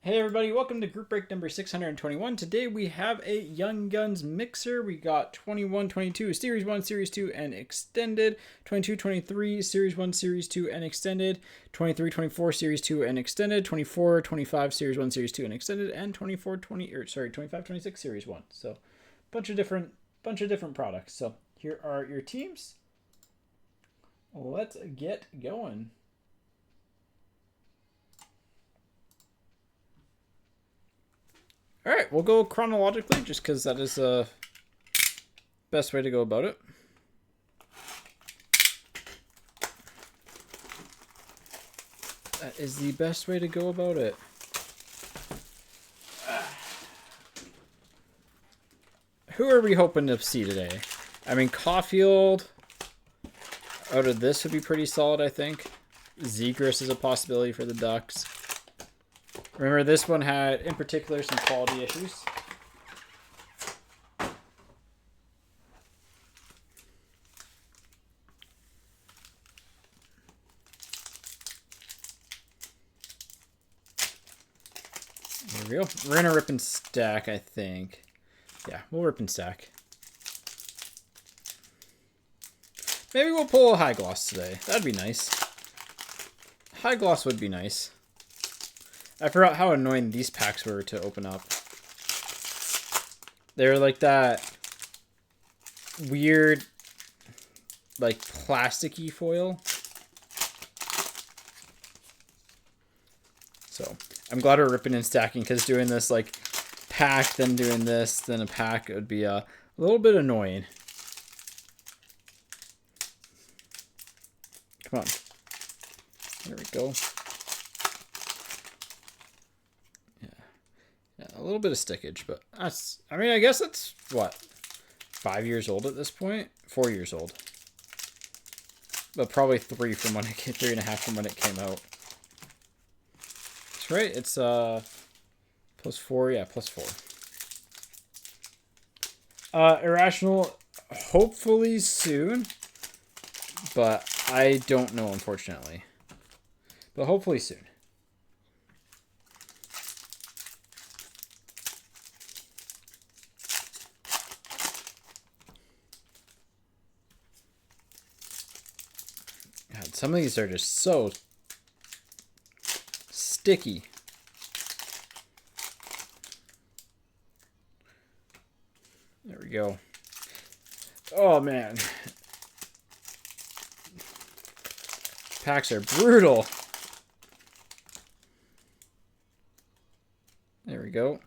Hey everybody, welcome to group break number 621. Today we have a Young Guns mixer. We got 21, 22, Series 1, Series 2, and Extended. 22, 23, Series 1, Series 2, and Extended. 23, 24, Series 2, and Extended. 24, 25, Series 1, Series 2, and Extended. And 25, 26, Series 1. So bunch of different products. So here are your teams. Let's get going. All right, we'll go chronologically just because that is the best way to go about it. That is the best way to go about it. Who are we hoping to see today? I mean, Caulfield out of this would be pretty solid, I think. Zegras is a possibility for the Ducks. Remember, this one had, in particular, some quality issues. There we go. We're going to rip and stack, I think. Yeah, we'll rip and stack. Maybe we'll pull a high gloss today. That'd be nice. High gloss would be nice. I forgot how annoying these packs were to open up. They're like that weird, like plasticky foil. So I'm glad we're ripping and stacking, because doing this like pack, then doing this, then a pack, it would be a little bit annoying. Come on. There we go. A little bit of stickage, but that's, I mean, I guess it's, what, 5 years old at this point? 4 years old. But probably 3 from when it came, 3.5 from when it came out. That's right, it's plus 4, yeah, plus 4. Irrational, hopefully soon, but I don't know, unfortunately. But hopefully soon. God, some of these are just so sticky. There we go. Oh man. Packs are brutal. There we go.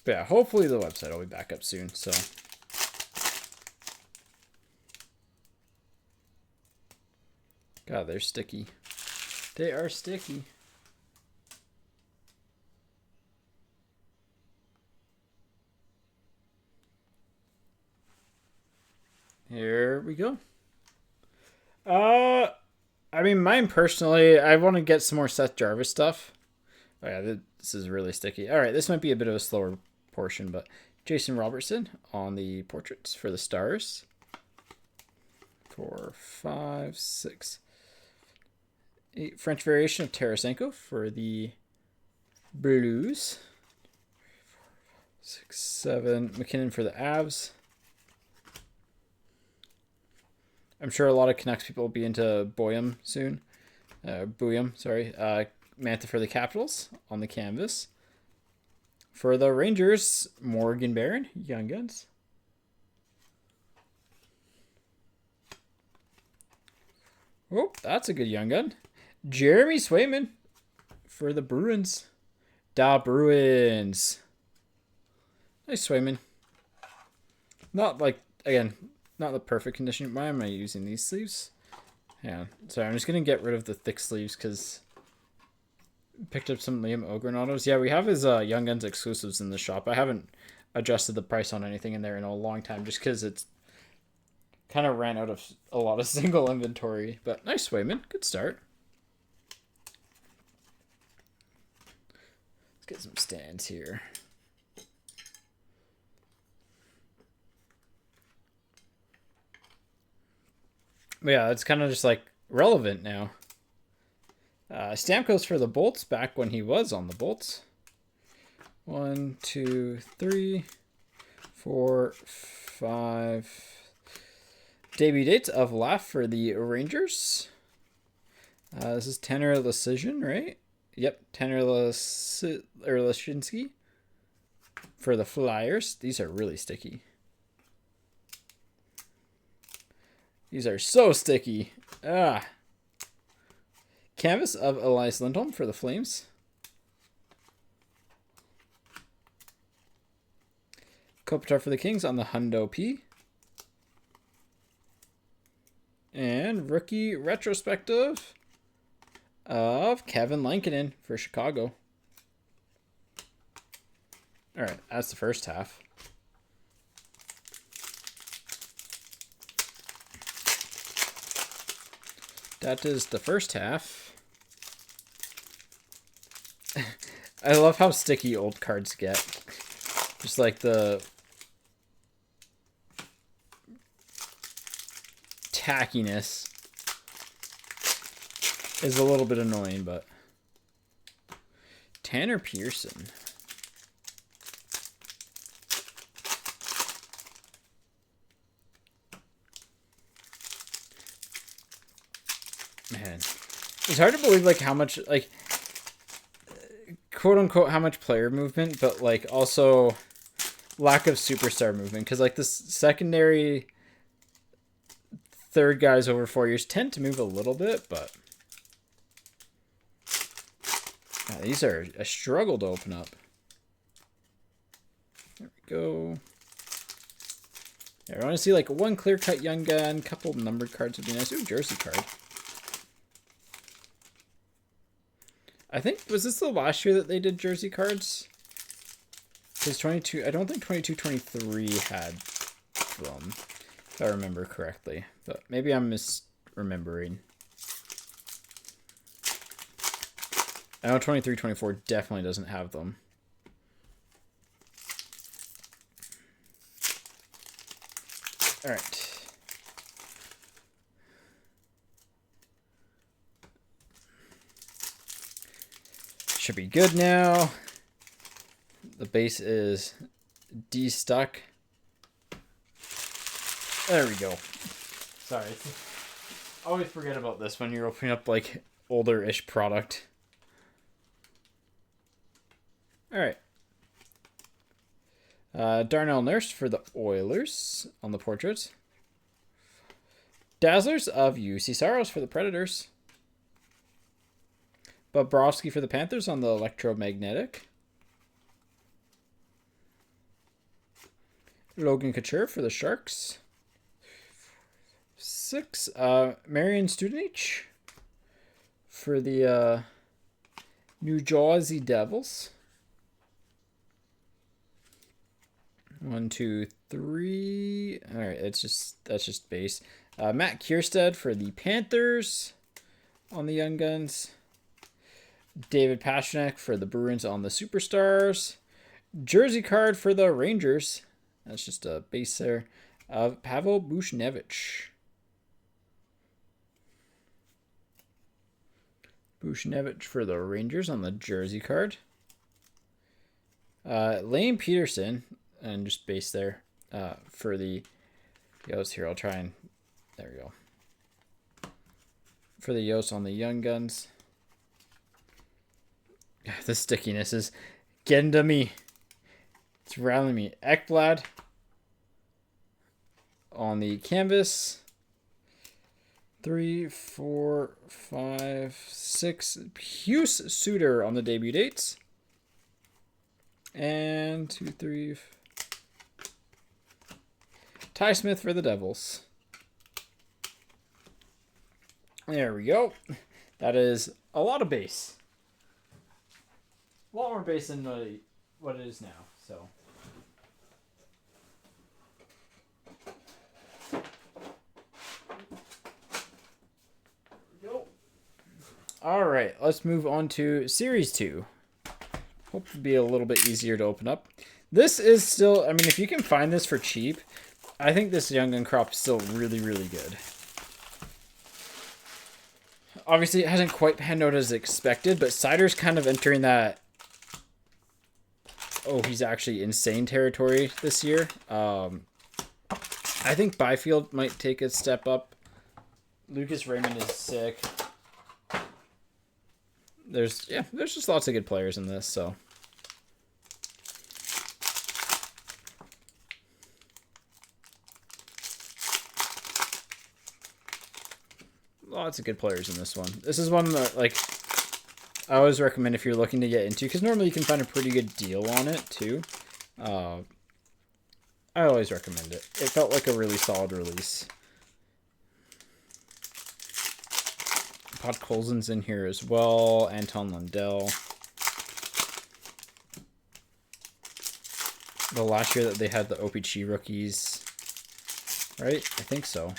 But yeah, hopefully the website will be back up soon, so. God, they're sticky. They are sticky. Here we go. I mean, mine personally, I want to get some more Seth Jarvis stuff. Oh yeah, this is really sticky. All right, this might be a bit of a slower portion, but Jason Robertson on the portraits for the Stars. 4, 5, 6, 8. French variation of Tarasenko for the Blues. 6, 7. McKinnon for the Avs. I'm sure a lot of Canucks people will be into Boyum soon. Buyum, sorry. Manta for the Capitals on the canvas. For the Rangers, Morgan Barron, Young Guns. Oh, that's a good Young Gun. Jeremy Swayman for the Bruins. Da Bruins. Nice Swayman. Not like, again, not the perfect condition. Why am I using these sleeves? Yeah, sorry, I'm just going to get rid of the thick sleeves because picked up some Liam Ogren autos. Yeah, we have his Young Guns exclusives in the shop. I haven't adjusted the price on anything in there in a long time just because it's kind of ran out of a lot of single inventory. But nice Swayman. Good start. Let's get some stands here. But yeah, it's kind of just like relevant now. Stamkos for the Bolts, back when he was on the Bolts. 1, 2, 3, 4, 5. Debut dates of Laugh for the Rangers. This is Tanner Lecision, right? Yep, Tanner Leshinsky for the Flyers. These are really sticky. These are so sticky. Canvas of Elias Lindholm for the Flames. Kopitar for the Kings on the Hundo P. And rookie retrospective of Kevin Lankinen for Chicago. All right, that's the first half. That is the first half. I love how sticky old cards get. Just like the tackiness is a little bit annoying, but Tanner Pearson. Man, it's hard to believe like how much like quote unquote how much player movement, but like also lack of superstar movement, because like the secondary third guys over 4 years tend to move a little bit, but these are a struggle to open up. There we go. Yeah, I want to see like one clear cut young gun, couple numbered cards would be nice. Ooh, jersey card. I think, was this the last year that they did jersey cards? Because 22, I don't think 22-23 had them, if I remember correctly. But maybe I'm misremembering. I know 23-24 definitely doesn't have them. All right. Should be good now. The base is de-stuck. There we go. Sorry. I always forget about this when you're opening up like older-ish product. All right. Darnell Nurse for the Oilers on the portraits. Dazzlers of UC Saros for the Predators. Bobrovsky for the Panthers on the Electromagnetic. Logan Couture for the Sharks. 6. Marian Studenic for the New Jersey Devils. 1, 2, 3. All right, that's just base. Matt Kierstead for the Panthers on the Young Guns. David Pastrnak for the Bruins on the Superstars. Jersey card for the Rangers. That's just a base there. Pavel Buchnevich. Buchnevich for the Rangers on the jersey card. Lane Peterson, and just base there for the Yost here. I'll try and, there we go. For the Yost on the Young Guns. The stickiness is getting to me. It's rallying me. Ekblad on the canvas. 3, 4, 5, 6. Hughes Suter on the debut dates. And 2, 3. Ty Smith for the Devils. There we go. That is a lot of base. A lot more base than what it is now. So. All right, let's move on to Series 2. Hope to be a little bit easier to open up. This is still, I mean, if you can find this for cheap, I think this Young Gun crop is still really, really good. Obviously, it hasn't quite panned out as expected, but Sider's kind of entering that, oh, he's actually insane territory this year. I think Byfield might take a step up. Lucas Raymond is sick. There's just lots of good players in this, so. Lots of good players in this one. This is one that, like, I always recommend if you're looking to get into, because normally you can find a pretty good deal on it, too. I always recommend it. It felt like a really solid release. Podkolzin's in here as well. Anton Lundell. The last year that they had the OPG rookies. Right? I think so.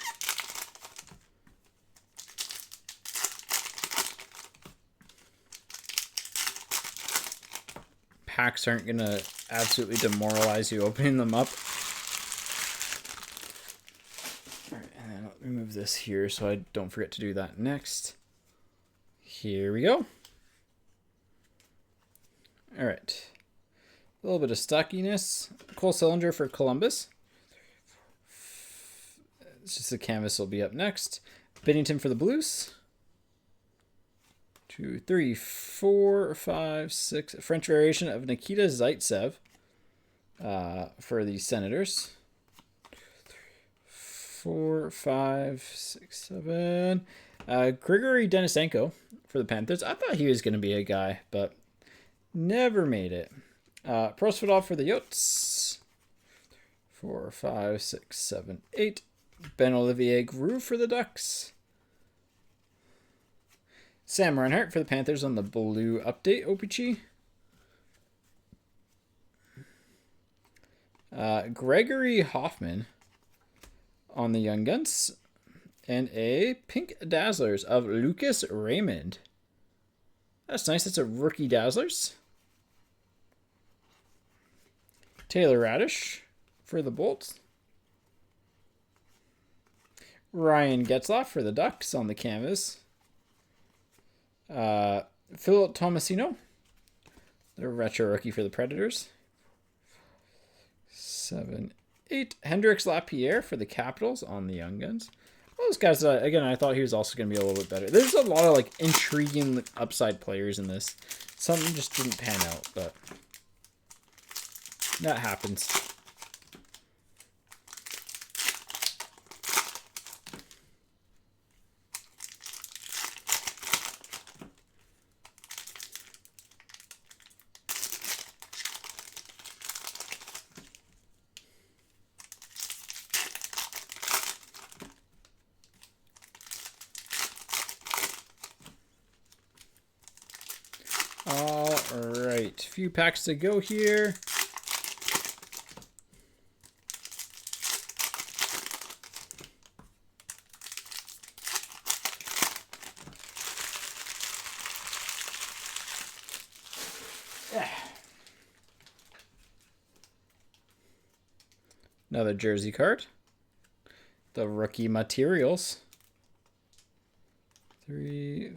Packs aren't going to absolutely demoralize you opening them up. Alright, and then I'll remove this here so I don't forget to do that next. Here we go. Alright. A little bit of stockiness. Cole Sillinger for Columbus. It's just the canvas will be up next. Bennington for the Blues. 2, 3, 4, 5, 6. French variation of Nikita Zaitsev for the Senators. 4, 5, 6, 7. Grigory Denisenko for the Panthers. I thought he was going to be a guy, but never made it. Prosvedov for the Yotes. 4, 5, 6, 7, 8. Ben Olivier Groux for the Ducks. Sam Reinhart for the Panthers on the blue update OPG. Gregory Hoffman on the Young Guns. And a pink Dazzlers of Lucas Raymond. That's nice. That's a rookie Dazzlers. Taylor Radish for the Bolts. Ryan Getzlaff for the Ducks on the canvas. Philip Tomasino, the retro rookie for the Predators. 7, 8. Hendrix Lapierre for the Capitals on the Young Guns. Well, those guys, again, I thought he was also going to be a little bit better. There's a lot of like intriguing upside players in this. Some just didn't pan out, but that happens. All right, few packs to go here. Another jersey card. The rookie materials. 3.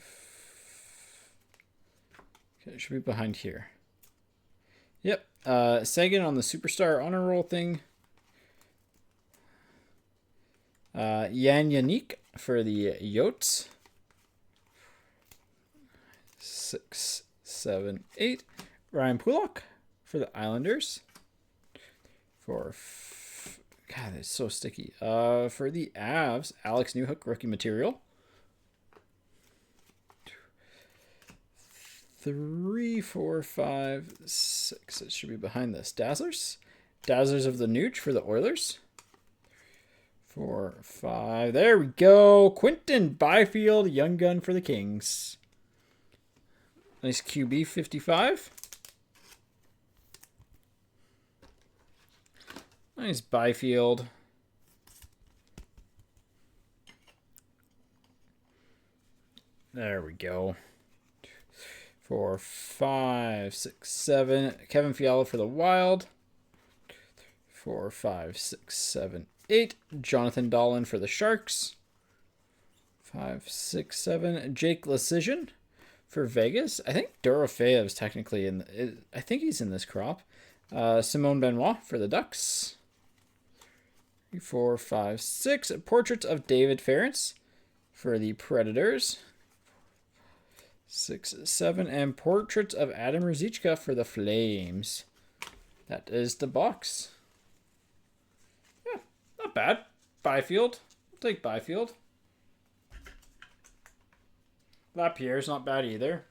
Okay, it should be behind here. Yep. Sagan on the Superstar Honor Roll thing. Yan Yannick for the Yotes. 6, 7, 8. Ryan Pulock for the Islanders. God, it's so sticky. For the Avs, Alex Newhook, rookie material. 3, 4, 5, 6. It should be behind this. Dazzlers. Dazzlers of the Nooch for the Oilers. 4, 5. There we go. Quinton Byfield, Young Gun for the Kings. Nice QB 55. Nice Byfield. There we go. 4, 5, 6, 7. Kevin Fiala for the Wild. 4, 5, 6, 7, 8. Jonathan Dahlen for the Sharks. 5, 6, 7. Jake Lecision for Vegas. I think Dorofeyev is technically in. I think he's in this crop. Simone Benoit for the Ducks. 3, 4, 5, 6. Portraits of David Ference for the Predators. 6, 7. And Portraits of Adam Ruzicka for the Flames. That is the box. Yeah, not bad. Byfield. I'll take Byfield. Lapierre's not bad either.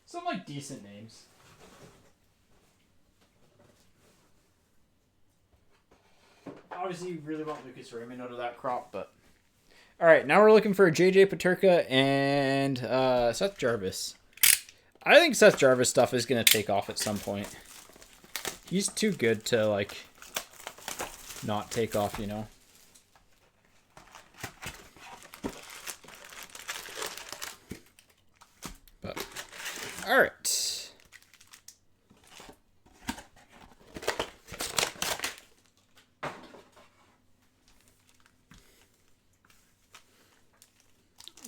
Some like decent names. Obviously, you really want Lucas Raymond out of that crop, but all right. Now we're looking for JJ Peterka and Seth Jarvis. I think Seth Jarvis stuff is gonna take off at some point. He's too good to like not take off, you know. But all right.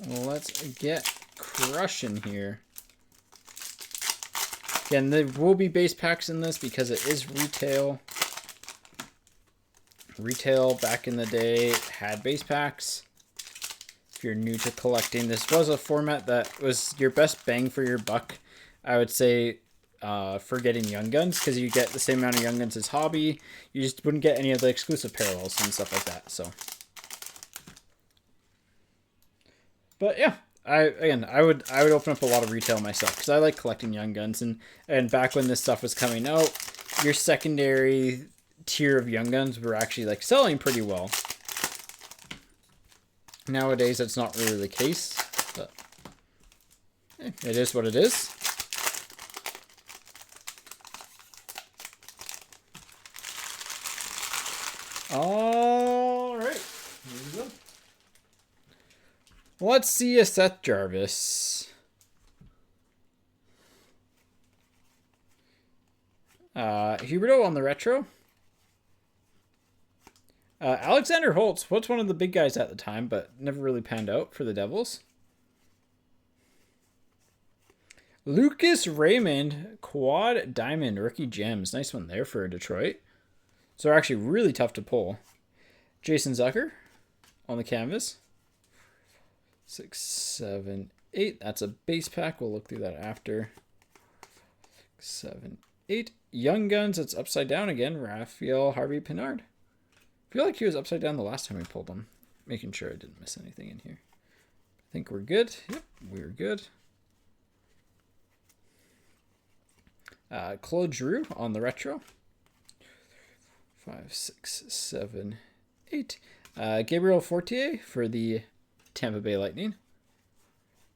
Let's get crushing here. Again, there will be base packs in this because it is retail. Retail back in the day had base packs. If you're new to collecting, this was a format that was your best bang for your buck, I would say, for getting Young Guns, because you get the same amount of Young Guns as Hobby. You just wouldn't get any of the exclusive parallels and stuff like that. So, but yeah, I would open up a lot of retail myself because I like collecting Young Guns, and back when this stuff was coming out, your secondary tier of Young Guns were actually like selling pretty well. Nowadays, that's not really the case, but it is what it is. All right, here we go. Let's see a Seth Jarvis. Huberto on the retro. Alexander Holtz, what's one of the big guys at the time, but never really panned out for the Devils. Lucas Raymond, quad diamond, rookie gems. Nice one there for Detroit. So they're actually really tough to pull. Jason Zucker on the canvas. 6, 7, 8. That's a base pack. We'll look through that after. 7, 8. Young Guns, it's upside down again. Raphael Harvey Pinard. I feel like he was upside down the last time we pulled him. Making sure I didn't miss anything in here. I think we're good. Yep, we're good. Claude Giroux on the retro. 5, 6, 7, 8. Gabriel Fortier for the Tampa Bay Lightning.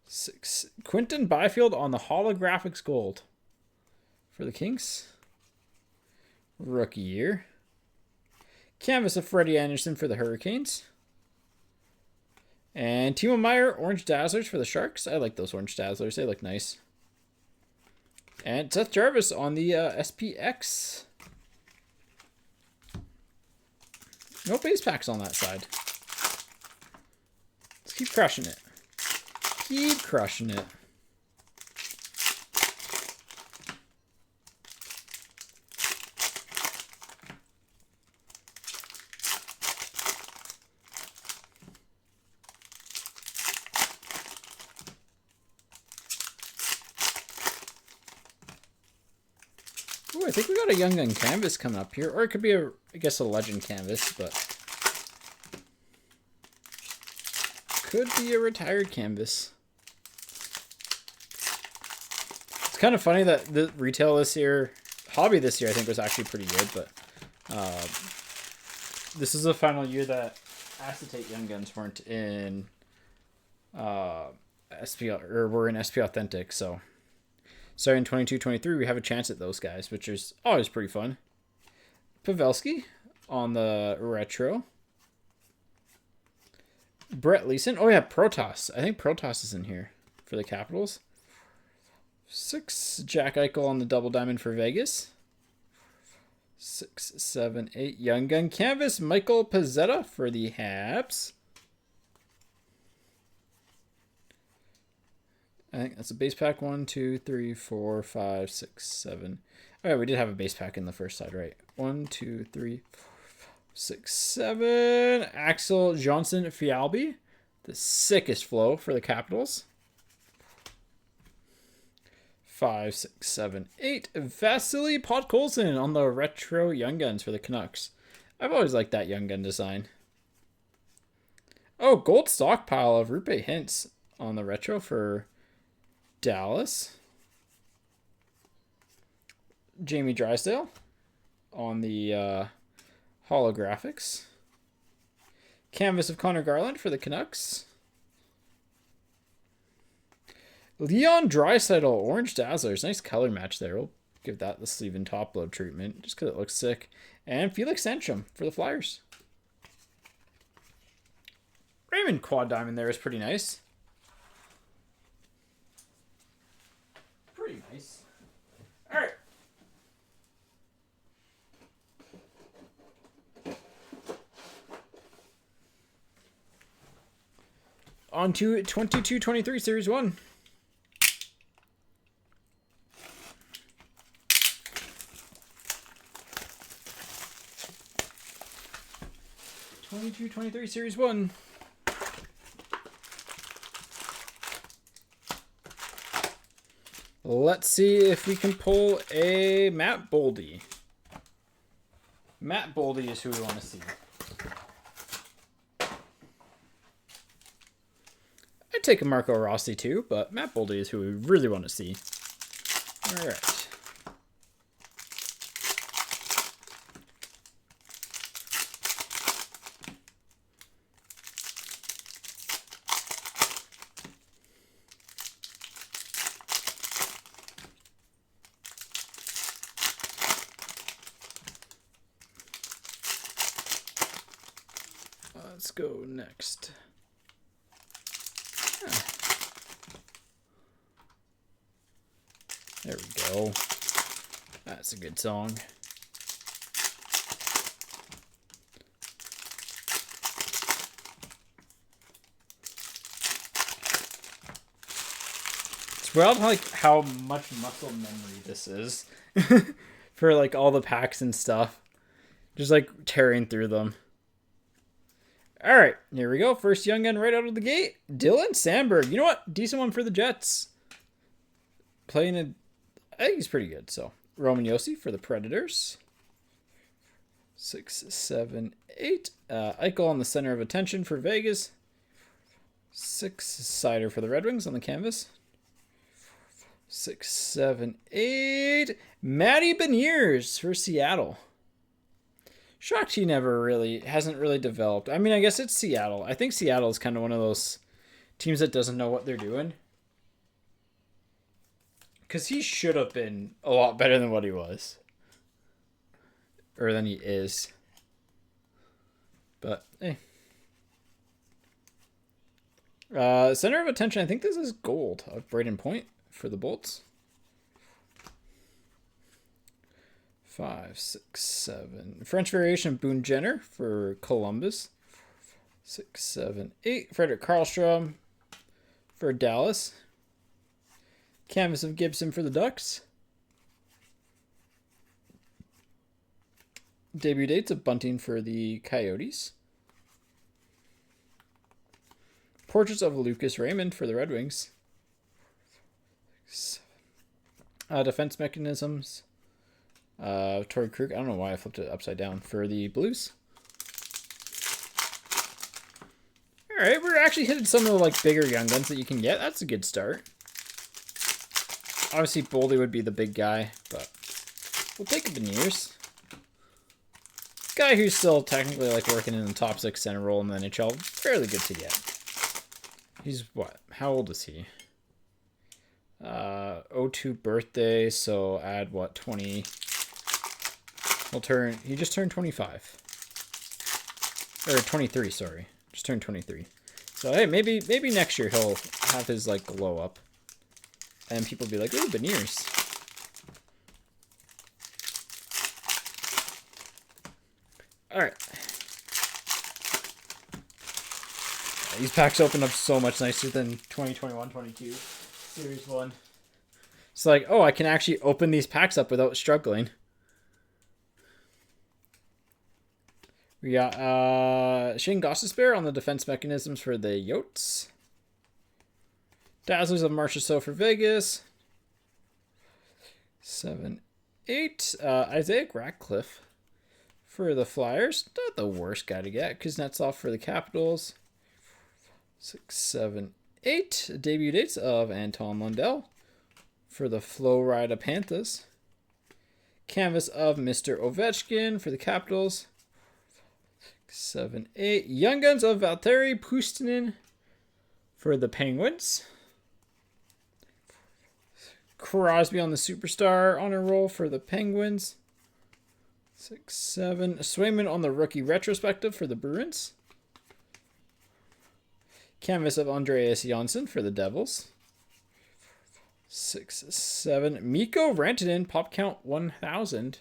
6. Quinton Byfield on the holographics gold for the Kings. Rookie year. Canvas of Freddie Anderson for the Hurricanes. And Timo Meier, Orange Dazzlers for the Sharks. I like those Orange Dazzlers. They look nice. And Seth Jarvis on the SPX. No base packs on that side. Let's keep crushing it. Keep crushing it. Ooh, I think we got a Young Gun canvas coming up here. Or it could be, I guess, a Legend canvas, but could be a retired canvas. It's kind of funny that the retail this year, Hobby this year, I think was actually pretty good, but this is the final year that acetate Young Guns weren't in SP, or were in SP Authentic, so starting 22-23, we have a chance at those guys, which is always pretty fun. Pavelski on the retro. Brett Leeson. Oh, yeah, Protoss. I think Protoss is in here for the Capitals. 6. Jack Eichel on the double diamond for Vegas. 6, 7, 8. Young Gun canvas. Michael Pezzetta for the Habs. I think that's a base pack. 1, 2, 3, 4, 5, 6, 7. Oh, yeah, we did have a base pack in the first side, right? 1, 2, 3, 4, 5, 6, 7. Axel Johnson Fialbi. The sickest flow for the Capitals. 5, 6, 7, 8. Vasily Podkolzin on the retro Young Guns for the Canucks. I've always liked that Young Gun design. Oh, gold stockpile of Rupe Hintz on the retro for Dallas. Jamie Drysdale on the holographics. Canvas of Connor Garland for the Canucks. Leon Draisaitl, Orange Dazzlers. Nice color match there. We'll give that the sleeve and top load treatment just because it looks sick. And Felix Sandstrom for the Flyers. Raymond Quad Diamond there is pretty nice. Pretty nice. All right. On to 22-23 Series 1. Series 1. Let's see if we can pull a Matt Boldy. Matt Boldy is who we want to see. I'd take a Marco Rossi too, but Matt Boldy is who we really want to see. All right. Let's go next. There we go. That's a good song. It's wild like how much muscle memory this is for like all the packs and stuff. Just like tearing through them. All right, here we go. First Young Gun right out of the gate. Dylan Sandberg. You know what? Decent one for the Jets. Playing a... I think he's pretty good. So, Roman Josi for the Predators. 6, 7, 8. Eichel on the center of attention for Vegas. 6. Sider for the Red Wings on the canvas. 6, 7, 8. Matty Beniers for Seattle. Shocked he hasn't really developed. I mean, I guess it's Seattle. I think Seattle is kind of one of those teams that doesn't know what they're doing. Because he should have been a lot better than what he was. Or than he is. But, hey. Center of attention, I think this is gold of Braden Point for the Bolts. 5, 6, 7. French variation Boone Jenner for Columbus. 6, 7, 8. Frederick Karlstrom for Dallas. Canvas of Gibson for the Ducks. Debut dates of Bunting for the Coyotes. Portraits of Lucas Raymond for the Red Wings. Defense mechanisms. Torrey Krug. I don't know why I flipped it upside down for the Blues. All right, we're actually hitting some of the like bigger Young Guns that you can get. That's a good start. Obviously, Boldy would be the big guy, but we'll take the Beniers. Guy who's still technically like working in the top 6 center role in the NHL. Fairly good to get. He's what? How old is he? 02 birthday, so add what, 20? He just turned 25. Or 23, sorry. Just turned 23. So hey, maybe next year he'll have his like glow up. And people will be like, ooh, Beniers. Alright. These packs open up so much nicer than 2021-22. Series 1. It's like, oh, I can actually open these packs up without struggling. We got Shane Gostisbehere on the defense mechanisms for the Yotes. Dazzlers of Marchessault for Vegas. 7, 8. Isaiah Ratcliffe for the Flyers. Not the worst guy to get. Kuznetsov for the Capitals. 6, 7, 8. Debut dates of Anton Lundell for the Florida Panthers. Canvas of Mr. Ovechkin for the Capitals. 7, 8. Young Guns of Valtteri Puustinen for the Penguins. Crosby on the Superstar honor roll for the Penguins. 6, 7. Swayman on the rookie retrospective for the Bruins. Canvas of Andreas Johnsson for the Devils. 6, 7. Mikko Rantanen pop count 1000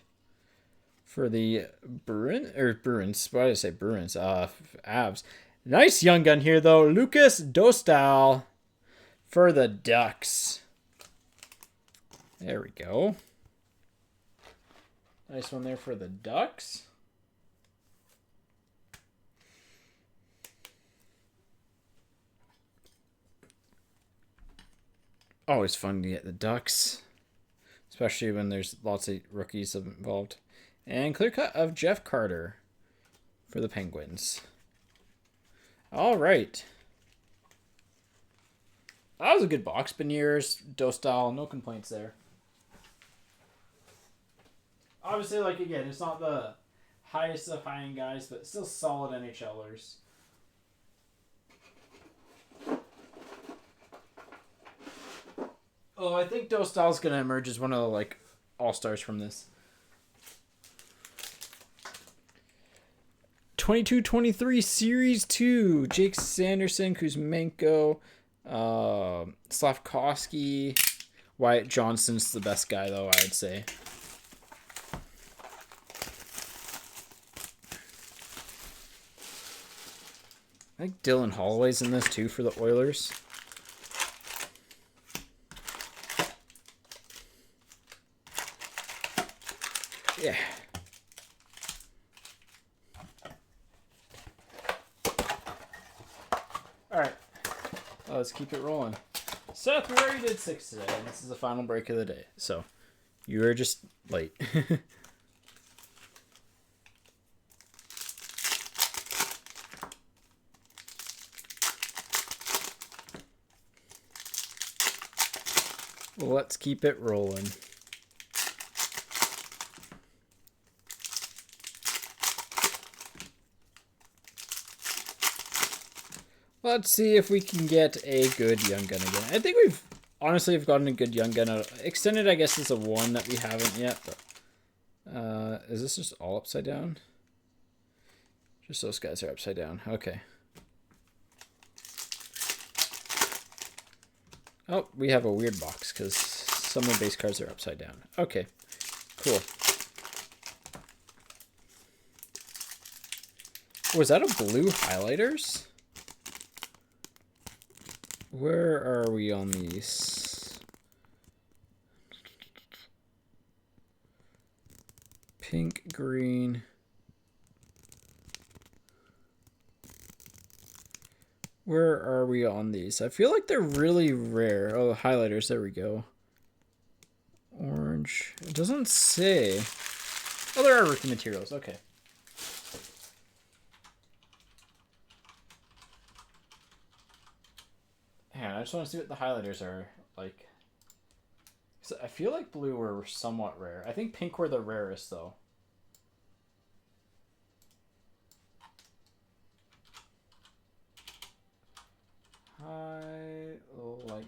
for the Bruins. Why did I say Bruins? Avs. Nice young gun here, though. Lucas Dostal for the Ducks. There we go. Nice one there for the Ducks. Always fun to get the Ducks, especially when there's lots of rookies involved. And clear cut of Jeff Carter for the Penguins. All right. That was a good box. Beniers, Dostal, no complaints there. Obviously, like, again, it's not the highest of high-end guys, but still solid NHLers. Oh, I think Dostal's going to emerge as one of the, like, all-stars from this. 22-23 Series 2. Jake Sanderson, Kuzmenko, Slavkovsky. Wyatt Johnston's the best guy, though, I would say. I think Dylan Holloway's in this, too, for the Oilers. Yeah. Alright. Let's keep it rolling. Seth, we already did 6 today, and this is the final break of the day. So, you are just late. Let's keep it rolling. Let's see if we can get a good young gun again. I think we've honestly gotten a good young gun. Extended, I guess, is a one that we haven't yet. But is this just all upside down? Just those guys are upside down. Okay. Oh, we have a weird box because some of the base cards are upside down. Okay, cool. Was that a blue highlighters? Where are we on these? Pink, green. Where are we on these? I feel like they're really rare. Oh, the highlighters. There we go. Orange. It doesn't say. Oh, there are rookie materials. Okay. Yeah, I just want to see what the highlighters are like. So I feel like blue were somewhat rare. I think pink were the rarest, though. Highlight.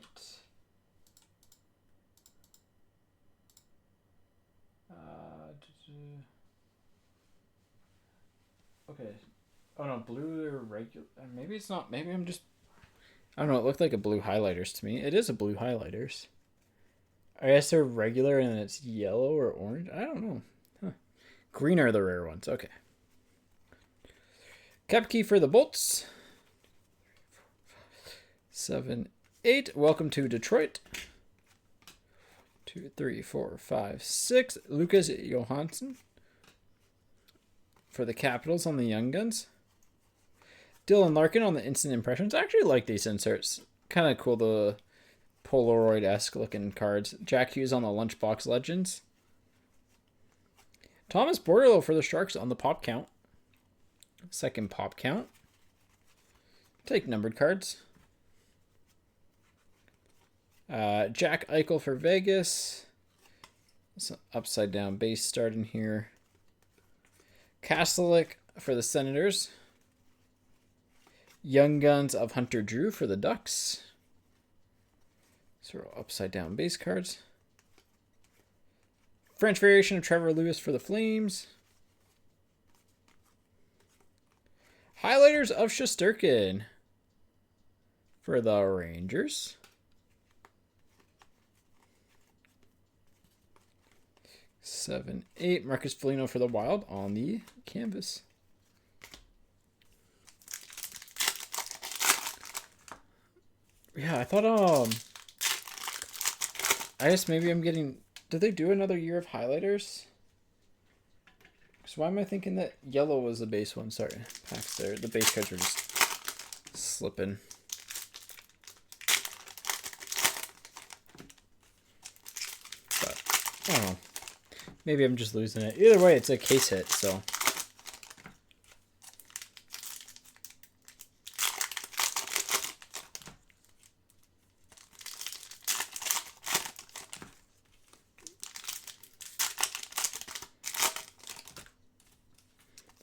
Okay. Oh no, blue are regular. Maybe it's not. Maybe I'm just. I don't know. It looked like a blue highlighters to me. It is a blue highlighters. I guess they're regular and it's yellow or orange. I don't know. Huh. Green are the rare ones. Okay. Kepke for the Bolts. 7, 8. Welcome to Detroit. 2, 3, 4, 5, 6. Lucas Johansson for the Capitals on the Young Guns. Dylan Larkin on the Instant Impressions. I actually like these inserts. Kind of cool, the Polaroid-esque looking cards. Jack Hughes on the Lunchbox Legends. Thomas Bordeleau for the Sharks on the pop count. Second pop count. Take numbered cards. Jack Eichel for Vegas. Some upside down base starting here. Kastelik for the Senators. Young Guns of Hunter Drew for the Ducks. So upside down base cards. French variation of Trevor Lewis for the Flames. Highlighters of Shesterkin for the Rangers. Seven, 8. Marcus Foligno for the Wild on the canvas. Yeah, I thought, I guess maybe I'm getting, did they do another year of highlighters? Because why am I thinking that yellow was the base one? Sorry, packs there. The base cards were just slipping. But, I don't know. Maybe I'm just losing it. Either way, it's a case hit, so.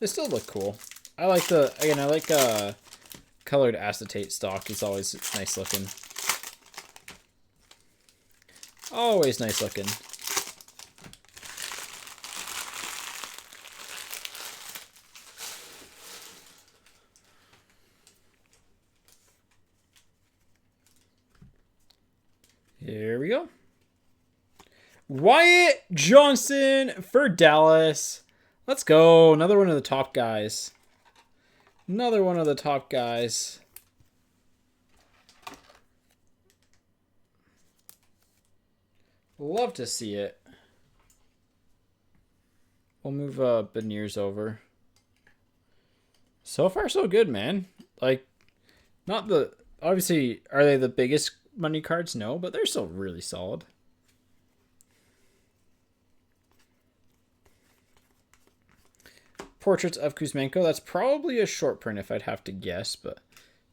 They still look cool. I like colored acetate stock. It's always nice looking. Always nice looking. Here we go. Wyatt Johnson for Dallas. Let's go. Another one of the top guys. Another one of the top guys. Love to see it. We'll move Beniers over. So far, so good, man. Like, not the... Obviously, are they the biggest money cards? No, but they're still really solid. Portraits of Kuzmenko. That's probably a short print if I'd have to guess, but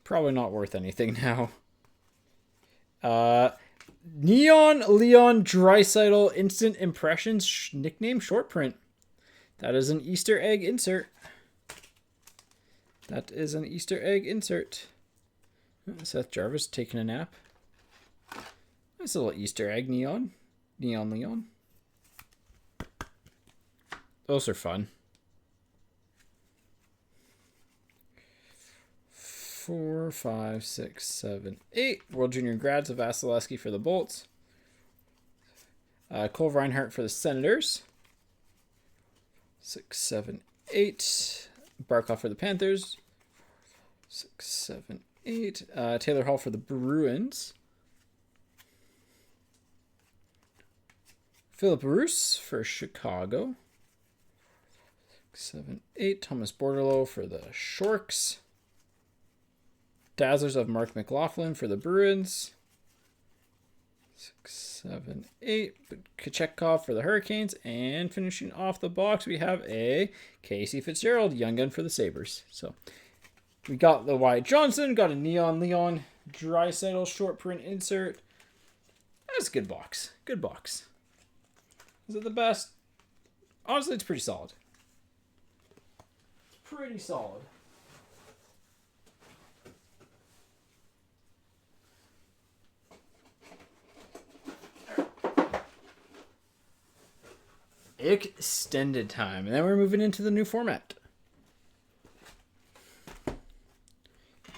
probably not worth anything now. Neon Leon Draisaitl Instant Impressions nickname short print. That is an Easter egg insert. That is an Easter egg insert. Seth Jarvis taking a nap. Nice little Easter egg, Neon. Neon Leon. Those are fun. 4, 5, 6, 7, 8. World Junior Grads of Vasilevsky for the Bolts. Cole Reinhardt for the Senators. 6, 7, 8. Barkov for the Panthers. 6, 7, 8. Taylor Hall for the Bruins. Philip Roos for Chicago. 6, 7, 8. Thomas Bordeleau for the Sharks. Dazzlers of Mark McLaughlin for the Bruins. 6, 7, 8. Kachekov for the Hurricanes. And finishing off the box, we have a Casey Fitzgerald Young Gun for the Sabres. So we got the Wyatt Johnson, got a Neon Leon Draisaitl short print insert. That's a good box. Good box. Is it the best? Honestly, it's pretty solid. Pretty solid. Extended time. And then we're moving into the new format.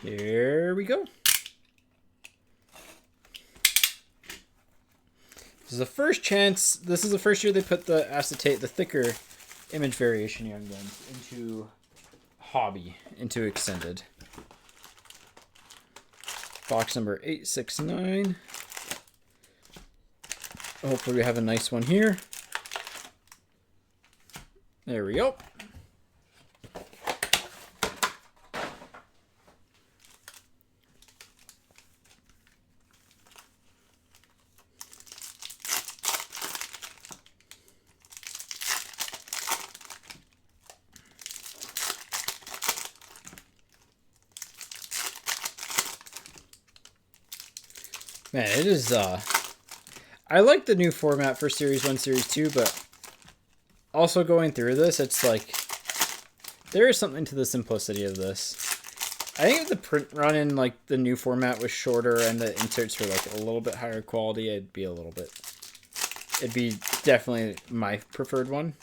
Here we go. This is the first chance. This is the first year they put the acetate, the thicker image variation Young Guns into hobby, into extended. Box number 869. Hopefully we have a nice one here. There we go. Man, it is, I like the new format for Series 1, Series 2, but also going through this, it's like, there is something to the simplicity of this. I think if the print run in, like, the new format was shorter and the inserts were, like, a little bit higher quality, it'd be definitely my preferred one.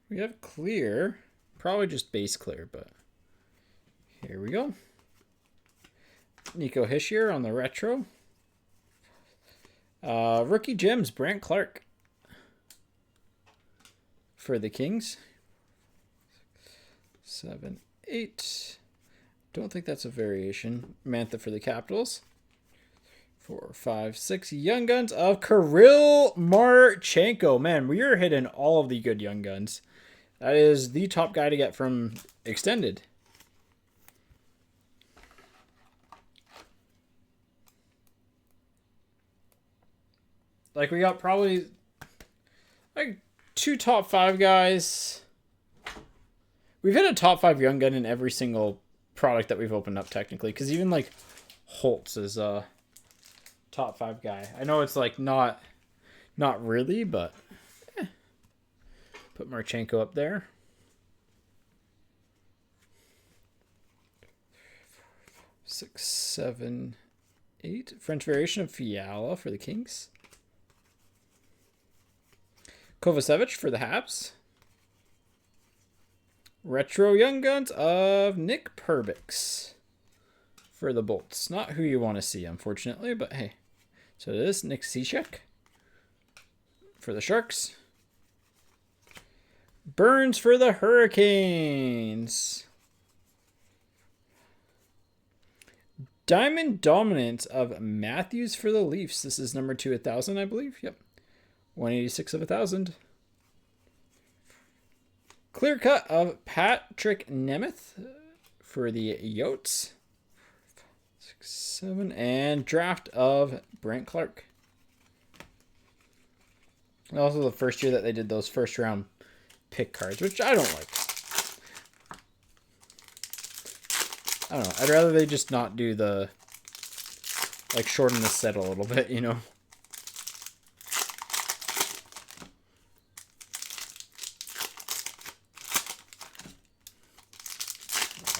We have clear, probably just base clear, but here we go. Nico Hischier on the retro. Rookie gems, Brant Clark for the Kings. 7, 8. Don't think that's a variation. Mantha for the Capitals. 4, 5, 6. Young Guns of Kirill Marchenko. Man, we are hitting all of the good Young Guns. That is the top guy to get from Extended. Like, we got probably, like, 2 top 5 guys. We've hit a top 5 Young Gun in every single product that we've opened up, technically. Because even, like, Holtz is a top 5 guy. I know it's, like, not really, but... Put Marchenko up there. Six, 7, 8. French variation of Fiala for the Kings. Kovacevic for the Habs. Retro Young Guns of Nick Perbix for the Bolts. Not who you want to see, unfortunately, but hey. So it is Nick Cishek for the Sharks. Burns for the Hurricanes. Diamond Dominance of Matthews for the Leafs. This is number 2 1,000, I believe. Yep. 186 of 1,000. Clear cut of Patrick Nemeth for the Yotes. 6, 7. And draft of Brant Clark. And also the first year that they did those first round pick cards, which I don't like. I don't know. I'd rather they just not do the, like, shorten the set a little bit, you know?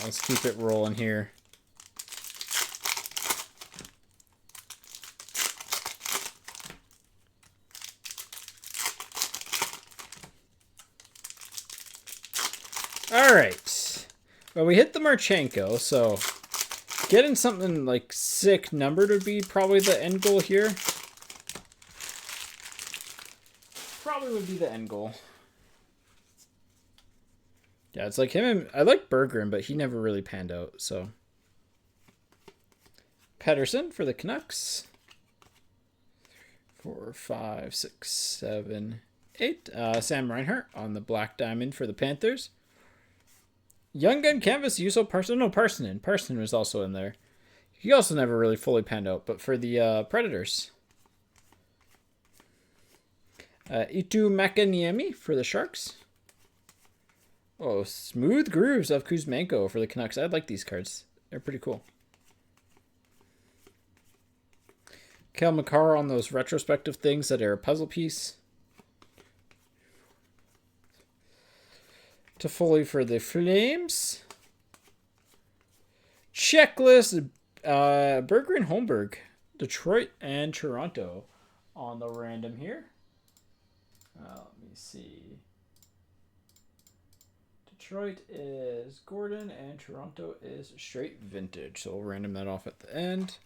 Let's keep it rolling here. All right. Well, we hit the Marchenko, so getting something like sick numbered would be probably the end goal here. Probably would be the end goal. Yeah, it's like him and I like Bergeron, but he never really panned out, so. Pettersson for the Canucks. 4, 5, 6, 7, 8. Sam Reinhart on the Black Diamond for the Panthers. Young Gun Canvas, Juuso Parssinen. No, Parssinen. Parssinen was also in there. He also never really fully panned out, but for the Predators. Itu Makaniemi for the Sharks. Oh, Smooth Grooves of Kuzmenko for the Canucks. I like these cards. They're pretty cool. Kel McCarr on those retrospective things that are a puzzle piece. Toffoli for the Flames. Checklist. Berger and Holmberg. Detroit and Toronto on the random here. Let me see. Detroit is Gordon and Toronto is straight vintage. So we'll random that off at the end.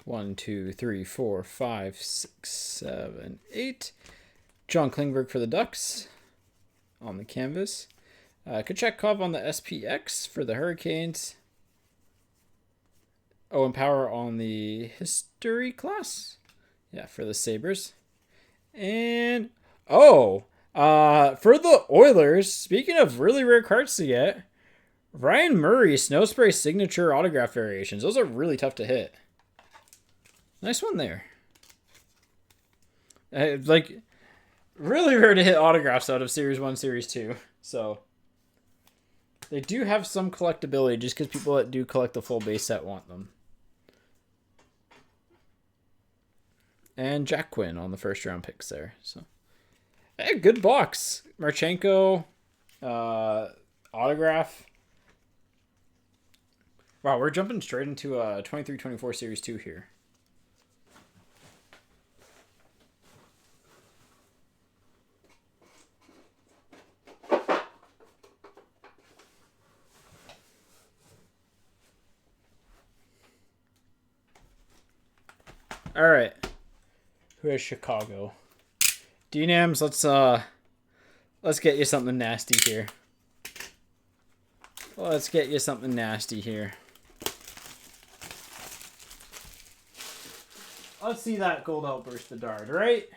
1, 2, 3, 4, 5, 6, 7, 8. John Klingberg for the Ducks on the canvas. Kochetkov on the SPX for the Hurricanes. Owen Power on the History class. Yeah, for the Sabres. And, for the Oilers, speaking of really rare cards to get, Ryan Murray, Snow Spray Signature Autograph Variations. Those are really tough to hit. Nice one there. Really rare to hit autographs out of Series 1, Series 2. So, they do have some collectability just because people that do collect the full base set want them. And Jack Quinn on the first round picks there. So, hey, good box. Marchenko, autograph. Wow, we're jumping straight into 23-24 Series 2 here. All right. Who has Chicago? DNAMs, let's get you something nasty here. Let's get you something nasty here. Let's see that gold outburst Bedard, right?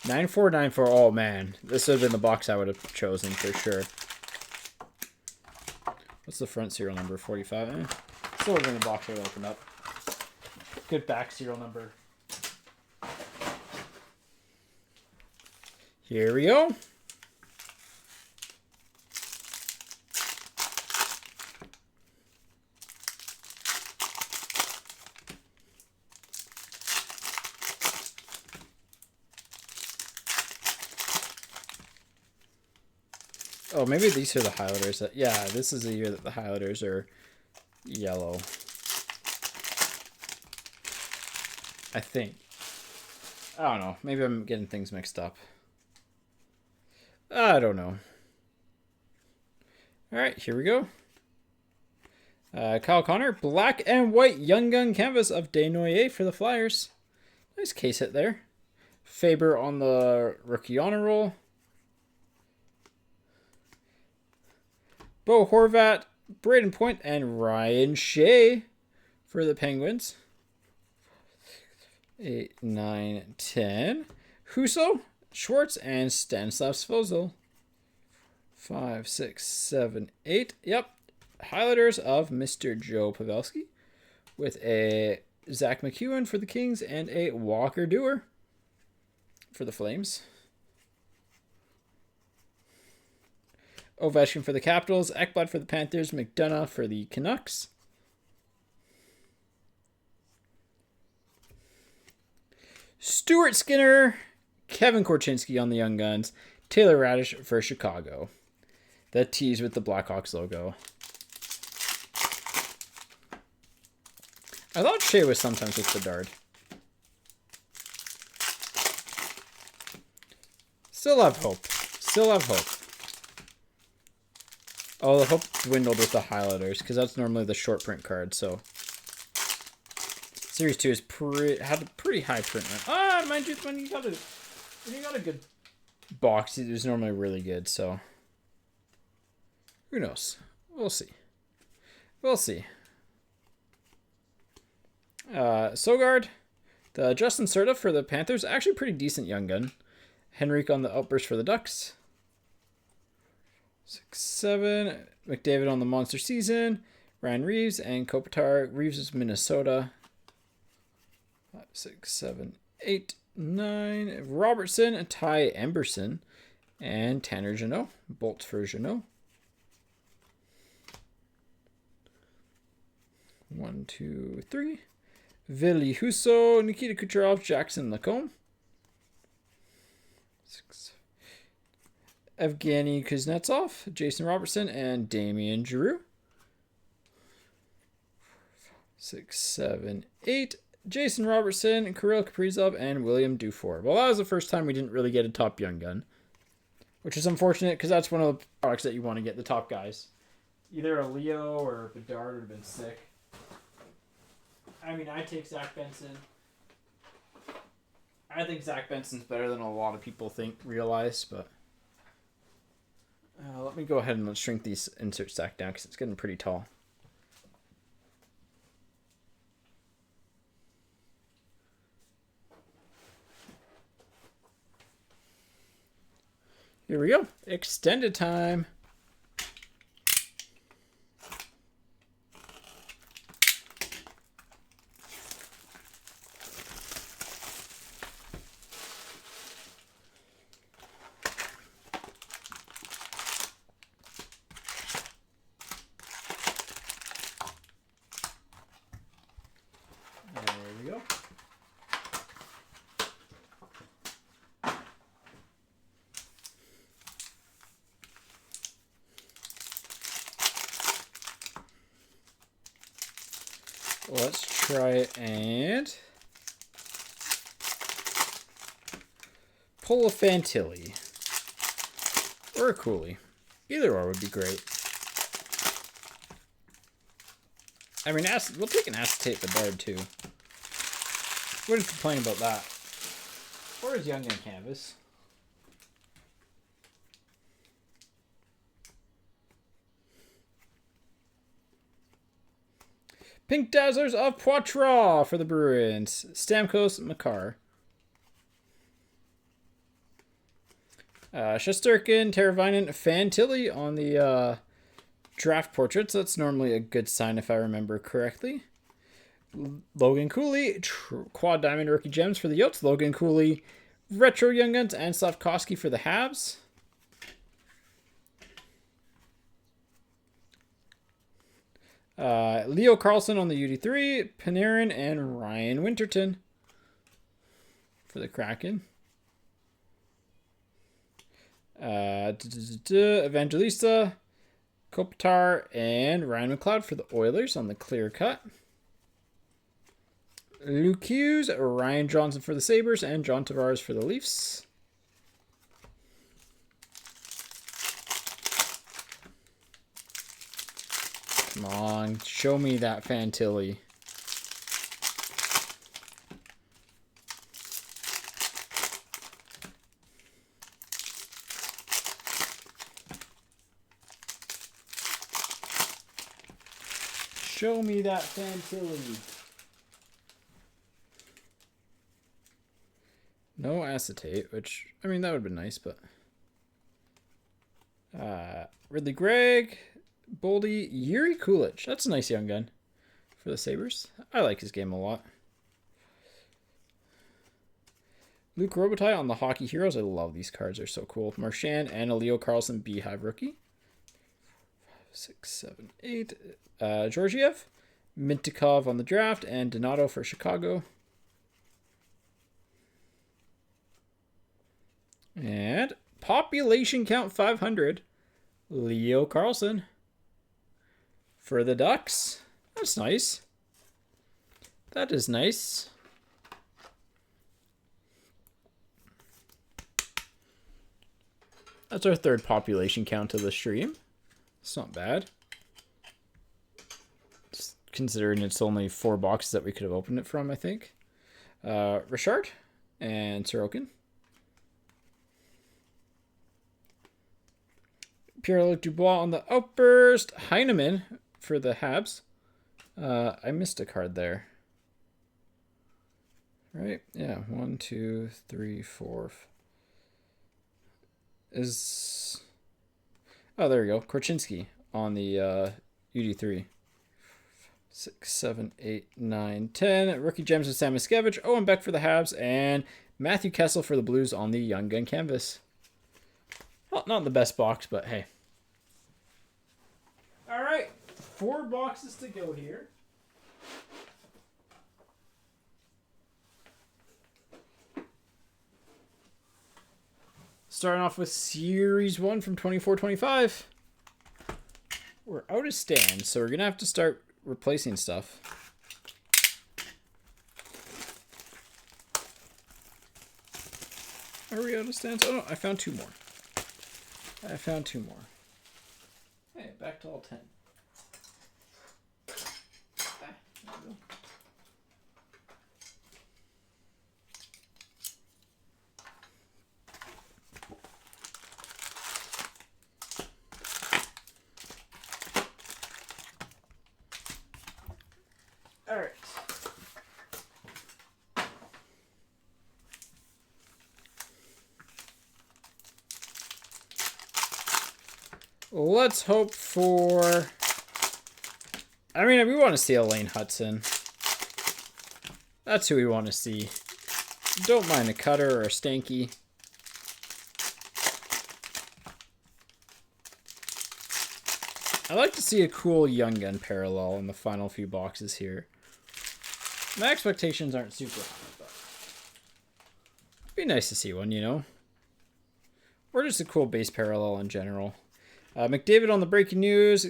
9494. Oh man, this would have been the box I would have chosen for sure. What's the front serial number? 45. Still would have been the box I would open up. Good back serial number. Here we go. Oh, maybe these are the highlighters. Yeah, this is the year that the highlighters are yellow. I think. I don't know. Maybe I'm getting things mixed up. I don't know. All right, here we go. Kyle Connor, black and white Young Gun canvas of Desnoyers for the Flyers. Nice case hit there. Faber on the rookie honor roll. Bo Horvat, Braden Point, and Ryan Shea for the Penguins. 8, 9, 10. Husso, Schwartz, and Stanislav Svozil. 5, 6, 7, 8. Yep. Highlighters of Mr. Joe Pavelski with a Zach McEwen for the Kings and a Walker Dewar for the Flames. Ovechkin for the Capitals, Ekblad for the Panthers, McDonough for the Canucks. Stuart Skinner, Kevin Korchinski on the Young Guns, Taylor Radish for Chicago. The tees with the Blackhawks logo. I thought Shea was sometimes with Bedard. Still have hope. Still have hope. Oh, the hope dwindled with the highlighters because that's normally the short print card. So Series 2 is had a pretty high print rate. Mind you, when you got a good box, it was normally really good. So who knows? We'll see. We'll see. Sogard, the Justin Serta for the Panthers, actually pretty decent young gun. Henrique on the outburst for the Ducks. 6, 7. McDavid on the monster season. Ryan Reeves and Kopitar. Reeves is Minnesota. 5, 6, 7, 8, 9. Robertson, Ty Emberson, and Tanner Jeannot. Bolts for Jeannot. 1, 2, 3. Ville Husso, Nikita Kucherov, Jackson Lacombe. 6. Evgeny Kuznetsov, Jason Robertson, and Damian Giroux. 6, 7, 8. Jason Robertson, Kirill Kaprizov, and William Dufour. Well, that was the first time we didn't really get a top young gun, which is unfortunate because that's one of the products that you want to get, the top guys. Either a Leo or Bedard would have been sick. I mean, I take Zach Benson. I think Zach Benson's better than a lot of people realize, but let me go ahead and let's shrink these insert stack down because it's getting pretty tall. Here we go. Extended time. Let's try it and pull a Fantilli or a Cooley. Either or would be great. I mean, we'll take an acetate the Bard too. Wouldn't complain about that. Or his Young Gun Canvas. Pink Dazzlers of Poitras for the Bruins. Stamkos, Makar. Shesterkin, Teravainen, Fantilli on the draft portraits. That's normally a good sign if I remember correctly. Logan Cooley, Quad Diamond Rookie Gems for the Yotes. Logan Cooley, Retro Young Guns, and Slavkovsky for the Habs. Leo Carlson on the UD3, Panarin, and Ryan Winterton for the Kraken. Evangelista, Kopitar, and Ryan McLeod for the Oilers on the clear cut. Luke Hughes, Ryan Johnson for the Sabres, and John Tavares for the Leafs. Come on, show me that Fantilli. Show me that Fantilli. No acetate, which, I mean, that would have been nice, but... Ridley Gregg, Boldy, Yuri Kulich. That's a nice young gun for the Sabres. I like his game a lot. Luke Robitaille on the Hockey Heroes. I love these cards. They're so cool. Marchand and a Leo Carlson Beehive rookie. 6, 7, 8. Georgiev, Mintikov on the draft, and Donato for Chicago. And population count 500. Leo Carlson for the Ducks. That's nice. That is nice. That's our third population count of the stream. It's not bad. Just considering it's only 4 boxes that we could have opened it from, I think. Richard and Sorokin. Pierre-Luc Dubois on the Outburst. Heineman for the Habs. I missed a card there. Right? Yeah. 1, 2, 3, 4. Oh, there we go. Korchinski on the UD3. 6, 7, 8, 9, 10. Rookie Gems with Sam Miskevich. Owen Beck for the Habs. And Matthew Kessel for the Blues on the Young Gun canvas. Well, not the best box, but hey. All right. 4 boxes to go here. Starting off with Series 1 from 24-25. We're out of stands, so we're going to have to start replacing stuff. Are we out of stands? Oh, no, I found 2 more. Hey, back to all 10. Ah, there we go. Let's hope for... I mean, we want to see Elaine Hudson. That's who we want to see. Don't mind a Cutter or a Stanky. I like to see a cool Young Gun parallel in the final few boxes here. My expectations aren't super high, but it'd be nice to see one, you know? Or just a cool base parallel in general. McDavid on the breaking news.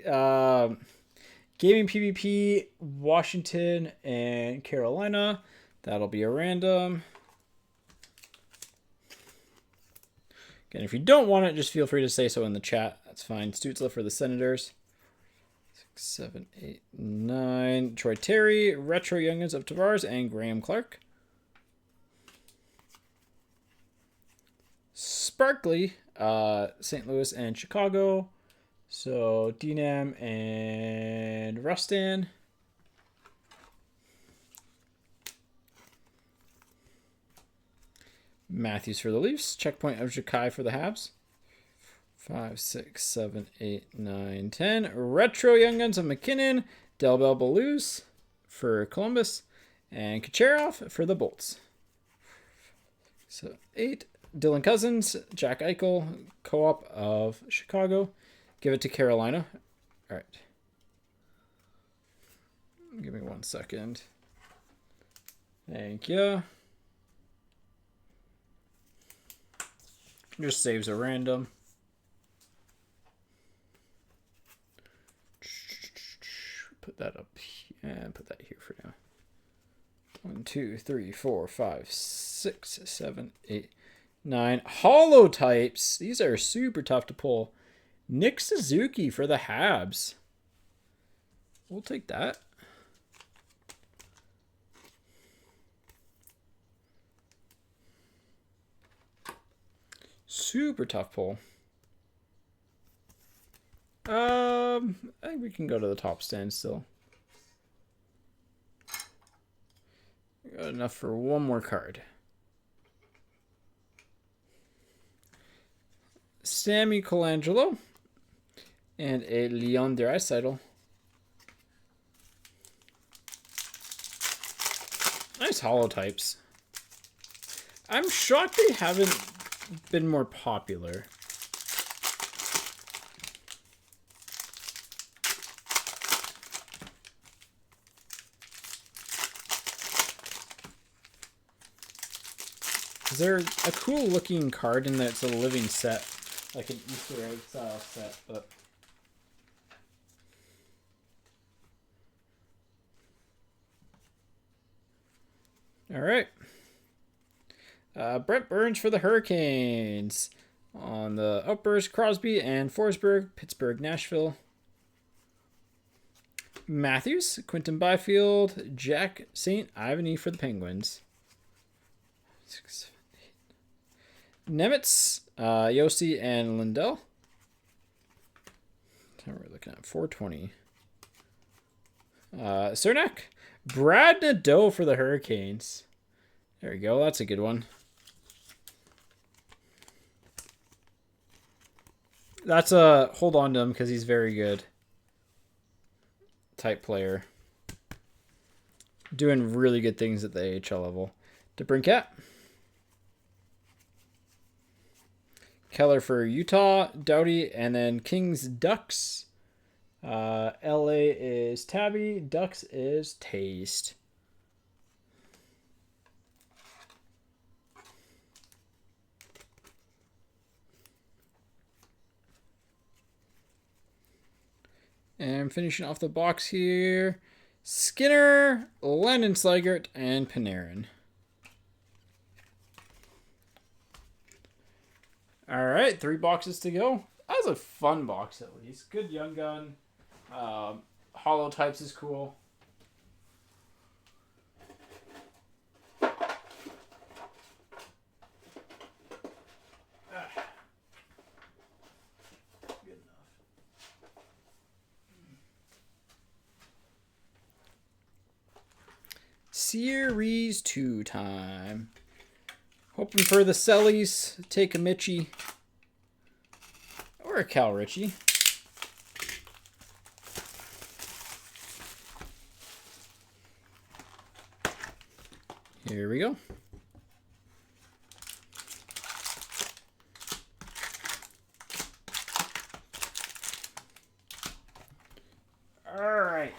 Gaming PvP, Washington and Carolina. That'll be a random. Again, if you don't want it, just feel free to say so in the chat. That's fine. Stutzla for the Senators. 6, 7, 8, 9. Troy Terry, Retro Youngins of Tavares, and Graham Clark. Sparkly, St. Louis and Chicago. So DNAM and Rustin. Matthews for the Leafs. Checkpoint of Jakai for the Habs. 5, 6, 7, 8, 9, 10. Retro Young Guns of McKinnon. Delbel Blues for Columbus. And Kucherov for the Bolts. So 8. Dylan Cousins. Jack Eichel. Co-op of Chicago. Give it to Carolina. All right. Give me 1 second. Thank you. Just saves a random. Put that up and put that here for now. 1, 2, 3, 4, 5, 6, 7, 8, 9. Holotypes. These are super tough to pull. Nick Suzuki for the Habs. We'll take that. Super tough pull. I think we can go to the top stand still. Got enough for one more card. Sammy Colangelo and a Leon Draisaitl. Nice holotypes. I'm shocked they haven't been more popular. They're a cool looking card in that it's a living set, like an Easter egg style set, but all right. Brent Burns for the Hurricanes. On the outburst, Crosby and Forsberg, Pittsburgh, Nashville. Matthews, Quinton Byfield, Jack St. Ivany for the Penguins. 6, 7, 8. Nemitz, Yossi, and Lindell. What are we looking at? 420. Cernak, Brad Nadeau for the Hurricanes. There we go. That's a good one. That's a hold on to him because he's very good. Type player. Doing really good things at the AHL level. DeBrincat. Keller for Utah. Doughty. And then Kings Ducks. LA is Tabby. Ducks is Taste. And finishing off the box here, Skinner, Landon Sligert, and Panarin. All right, 3 boxes to go. That was a fun box at least. Good Young Gun. Holotypes is cool. Series 2 time. Hoping for the Sellies. Take a Mitchie. Or for a Cal Ritchie. Here we go. All right.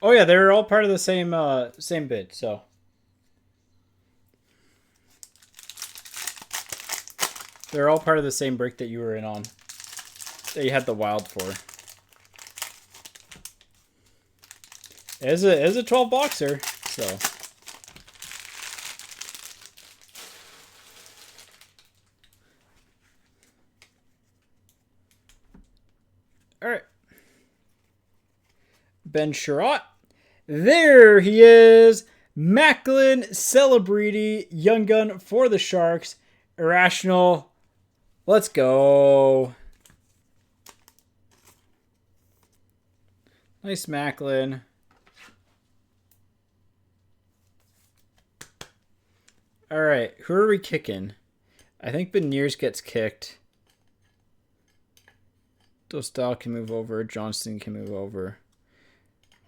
Oh yeah, they're all part of the same bid, so. They're all part of the same break that you were in on. That you had the wild for. It is a 12 boxer, so. Alright. Ben Sherratt. There he is. Macklin Celebrity Young Gun for the Sharks. Irrational. Let's go. Nice Macklin. All right, who are we kicking? I think Beniers gets kicked. Dostal can move over. Johnston can move over.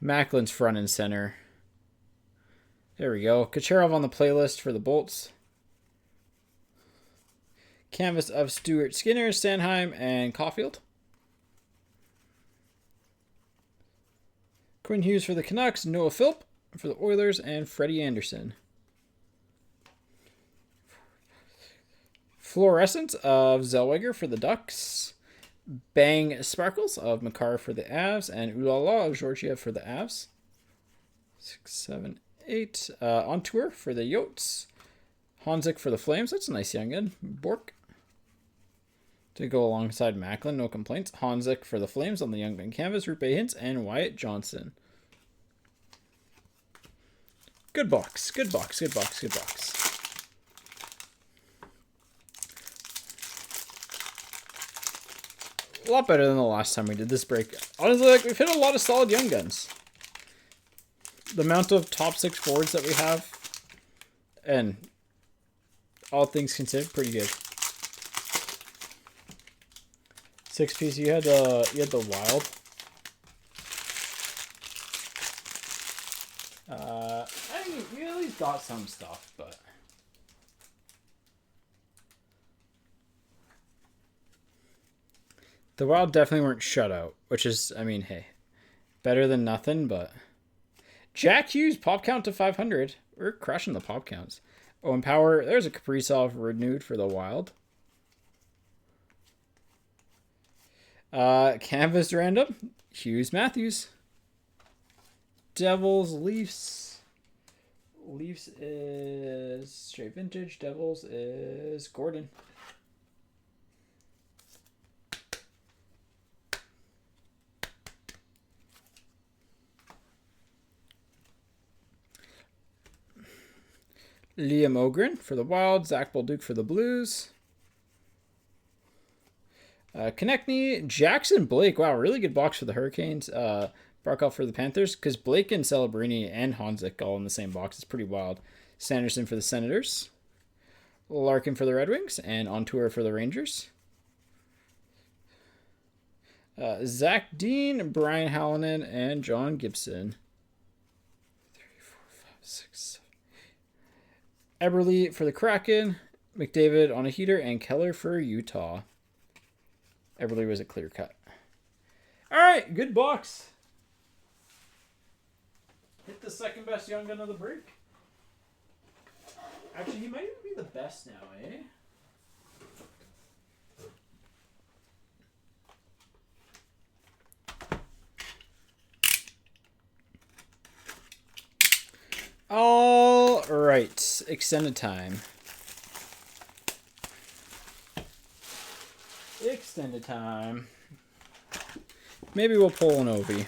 Macklin's front and center. There we go. Kucherov on the playlist for the Bolts. Canvas of Stuart Skinner, Sanheim, and Caulfield. Quinn Hughes for the Canucks. Noah Philp for the Oilers. And Freddie Anderson. Fluorescence of Zellweger for the Ducks. Bang Sparkles of Makar for the Avs. And Ulala of Georgiev for the Avs. 6, 7, 8. On tour for the Yotes. Honzik for the Flames. That's a nice youngin. Bork. To go alongside Macklin. No complaints. Honzik for the Flames on the young gun canvas. Rupe Hintz and Wyatt Johnson. Good box. Good box. Good box. Good box. A lot better than the last time we did this break. Honestly, like, we've hit a lot of solid young guns. The amount of top 6 forwards that we have, and all things considered, pretty good. 6 piece. You had the Wild. I mean, you at least got some stuff, but. The Wild definitely weren't shut out, which is, I mean, hey, better than nothing, but. Jack Hughes, pop count to 500. We're crushing the pop counts. Owen Power, there's a Kaprizov renewed for the Wild. Canvas random, Hughes Matthews. Devils, Leafs. Leafs is straight vintage. Devils is Gordon. Liam Ogren for the Wild. Zach Bolduc for the Blues. Konechny, Jackson Blake. Wow, really good box for the Hurricanes. Barkov for the Panthers. Because Blake and Celebrini and Honzik all in the same box. It's pretty wild. Sanderson for the Senators. Larkin for the Red Wings. And on tour for the Rangers. Zach Dean, Brian Hallinan, and John Gibson. 3, 4, 5, 6, 7. Eberle for the Kraken. McDavid on a heater. And Keller for Utah. Eberle was a clear cut. All right, good box. Hit the second best young gun of the break. Actually, he might even be the best now, eh? All right, extended time. Extended time. Maybe we'll pull an Ovi.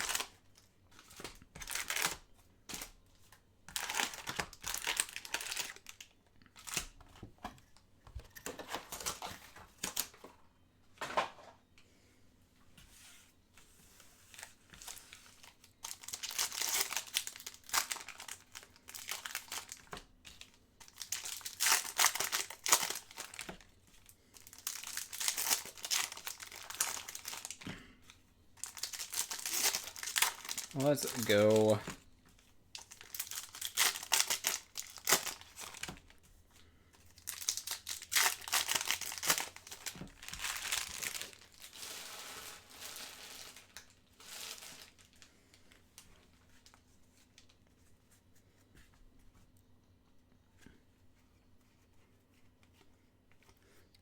Let's go.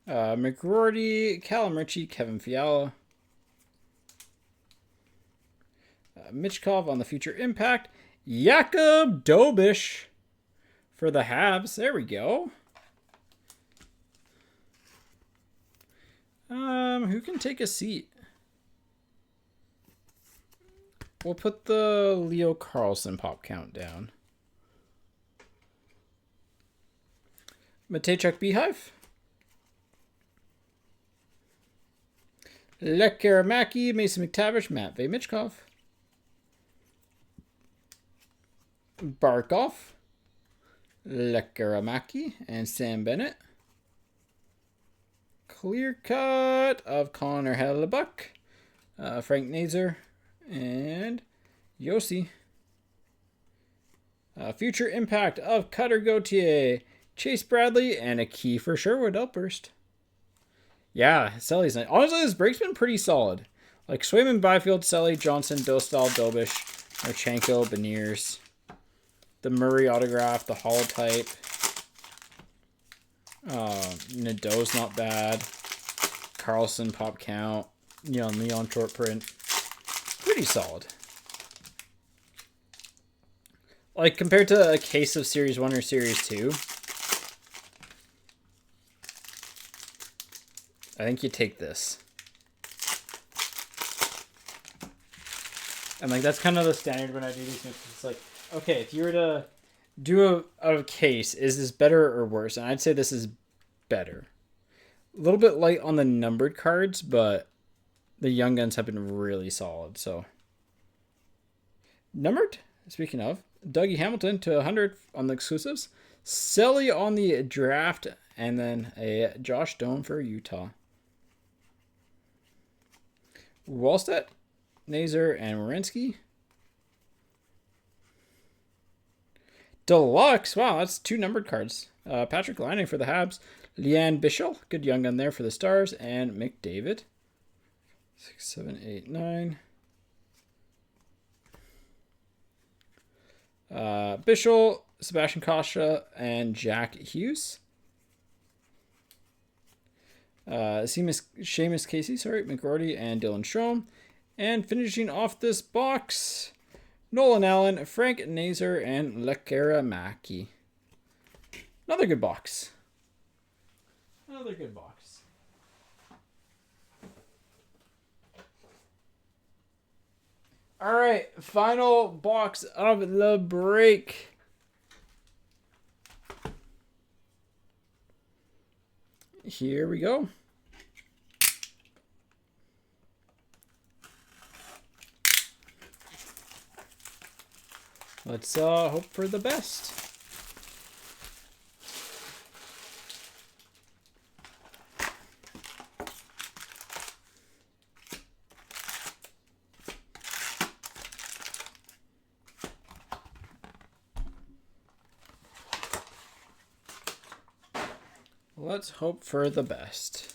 McGroarty, Callum Ritchie, Kevin Fiala. Michkov on the future impact. Jakob Dobish for the Habs. There we go. Who can take a seat? We'll put the Leo Carlson pop count down. Matejchuk Beehive. Lech Karamaki, Mason McTavish, Matvey Michkov. Barkov. Lech Karamaki and Sam Bennett. Clear cut of Connor Hellebuck. Frank Nazar. And Yossi. Future impact of Cutter Gauthier, Chase Bradley, and a key for Sherwood Outburst. Yeah, Selly's nice. Honestly, this break's been pretty solid. Like Swayman, Byfield, Selly, Johnson, Dostal, Dobish, Marchenko, Beniers. The Murray autograph, the holotype. Nadeau's not bad. Carlson pop count. Leon short print. Pretty solid. Like compared to a case of Series 1 or Series 2. I think you take this. And like that's kind of the standard when I do these mixes. It's like, okay, if you were to do a case, is this better or worse? And I'd say this is better. A little bit light on the numbered cards, but the Young Guns have been really solid. So numbered, speaking of, Dougie Hamilton to 100 on the exclusives. Selly on the draft, and then a Josh Doan for Utah. Wallstedt, Nazar, and Werenski. Deluxe. Wow, that's 2 numbered cards. Patrick Laine for the Habs. Leanne Bischel. Good Young Gun there for the Stars. And McDavid. 6, 7, 8, 9. Bischel, Sebastian Kasha, and Jack Hughes. Seamus Casey, McGroarty, and Dylan Strome. And finishing off this box, Nolan Allen, Frank Nazar, and Lech Karamaki. Another good box. Another good box. All right, final box of the break. Here we go. Let's hope for the best. Let's hope for the best.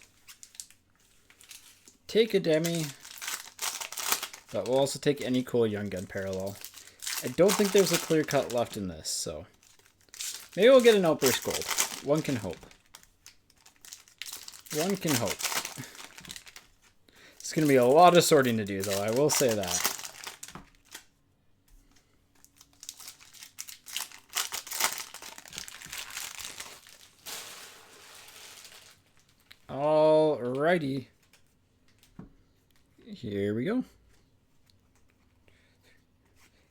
Take a Demi, but we'll also take any cool Young Gun parallel. I don't think there's a clear cut left in this, so maybe we'll get an Outburst Gold. One can hope. One can hope. It's going to be a lot of sorting to do, though. I will say that. Alrighty. Here we go.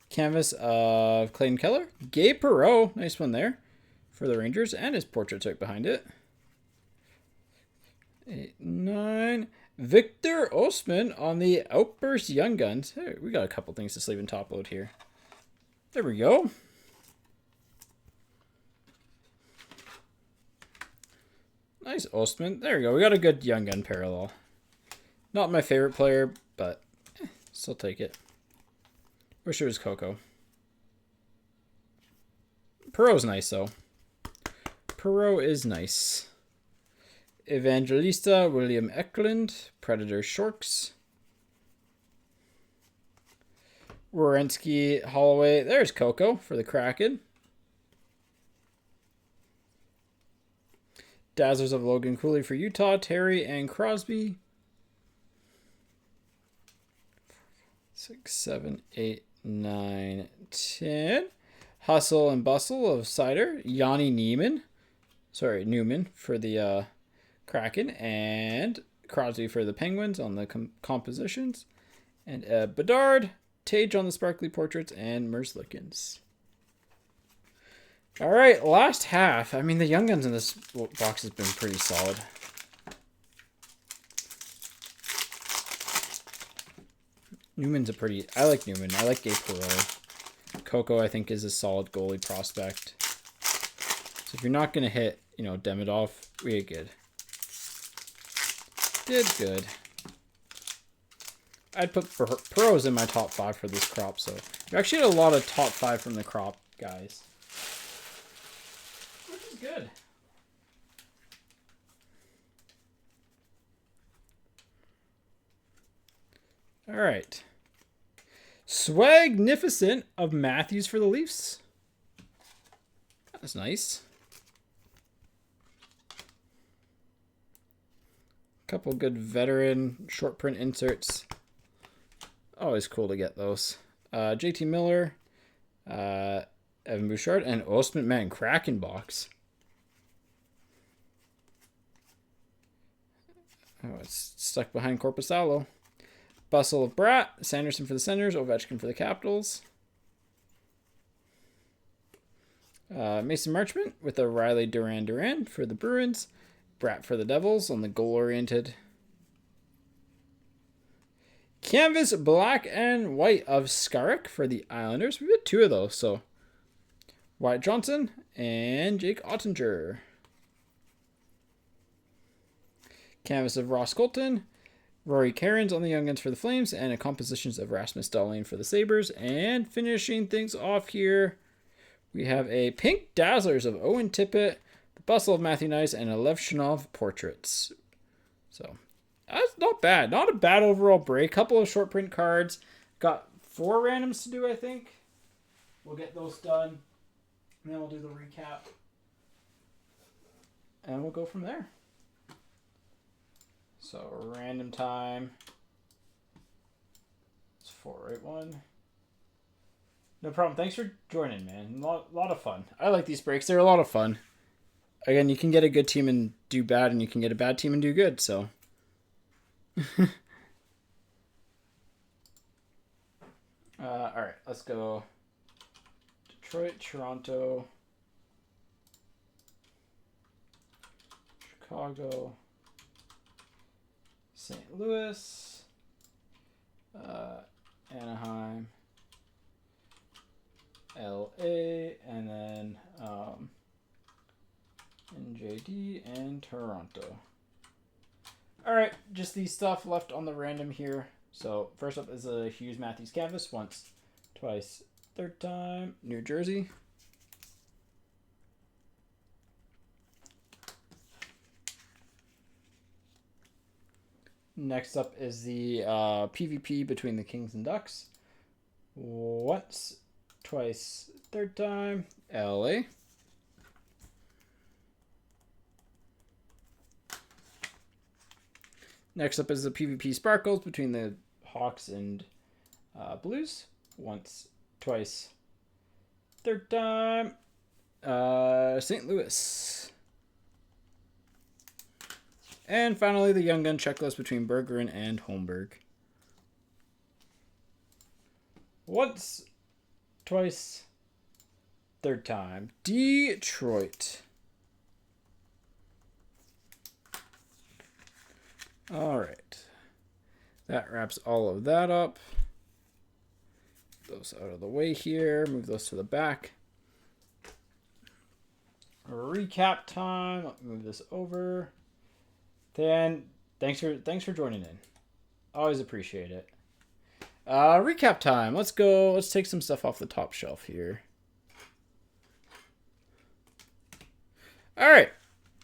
Canvas of Clayton Keller. Gabe Perreault. Nice one there for the Rangers. And his portrait's right behind it. 8, 9. Victor Osman on the Outburst Young Guns. Hey, we got a couple things to sleeve and top load here. There we go. Nice Ostman. There we go. We got a good Young Gun parallel. Not my favorite player, but still take it. Wish it was Coco. Perot's nice, though. Perot is nice. Evangelista, William Eklund, Predator Shorks. Wierenski, Holloway. There's Coco for the Kraken. Dazzlers of Logan Cooley for Utah, Terry and Crosby. 6, 7, 8, 9, 10. Hustle and Bustle of Cider. Yanni Neiman. Sorry, Newman for the Kraken. And Crosby for the Penguins on the compositions. And Bedard, Tage on the Sparkly Portraits, and Merzlikins. All right, last half. I mean, the Young Guns in this box has been pretty solid. Newman's a pretty... I like Newman. I like Gabe Perreault. Coco, I think, is a solid goalie prospect. So if you're not going to hit, you know, Demidov, we did good. Did good. I'd put Perreault's in my top 5 for this crop, so... We actually had a lot of top 5 from the crop, guys. Which is good. All right. Swagnificent of Matthews for the Leafs. That's nice. Couple good veteran short print inserts. Always cool to get those. JT Miller, Evan Bouchard, and Ostman Man Kraken box. Oh, it's stuck behind Korpisalo. Bustle of Bratt, Sanderson for the Senators, Ovechkin for the Capitals. Mason Marchment with a Riley Duran for the Bruins. Bratt for the Devils on the goal-oriented. Canvas black and white of Skarek for the Islanders. We've got 2 of those, so Wyatt Johnson and Jake Ottinger. Canvas of Ross Colton. Rory Cairns on the Young Guns for the Flames, and a compositions of Rasmus Dahlin for the Sabres. And finishing things off here, we have a pink Dazzlers of Owen Tippett, the Bustle of Matthew Nice, and a Lev Shinov portraits. So that's not bad. Not a bad overall break. Couple of short print cards. Got 4 randoms to do, I think. We'll get those done. And then we'll do the recap. And we'll go from there. So, random time. It's 481. No problem. Thanks for joining, man. Lot of fun. I like these breaks. They're a lot of fun. Again, you can get a good team and do bad, and you can get a bad team and do good, so. Alright, let's go. Detroit, Toronto, Chicago, St. Louis, Anaheim, LA, and then NJD and Toronto. Alright, just the stuff left on the random here. So first up is a Hughes Matthews canvas. Once, twice, third time. New Jersey. Next up is the PvP between the Kings and Ducks. Once, twice, third time. LA. Next up is the PvP Sparkles between the Hawks and Blues. Once, twice, third time. St. Louis. And finally, the Young Gun checklist between Bergeron and Holmberg. Once, twice, third time. Detroit. All right. That wraps all of that up. Those out of the way here. Move those to the back. Recap time. Let me move this over. Then thanks for joining in. Always appreciate it. Recap time. Let's go. Let's take some stuff off the top shelf here. All right.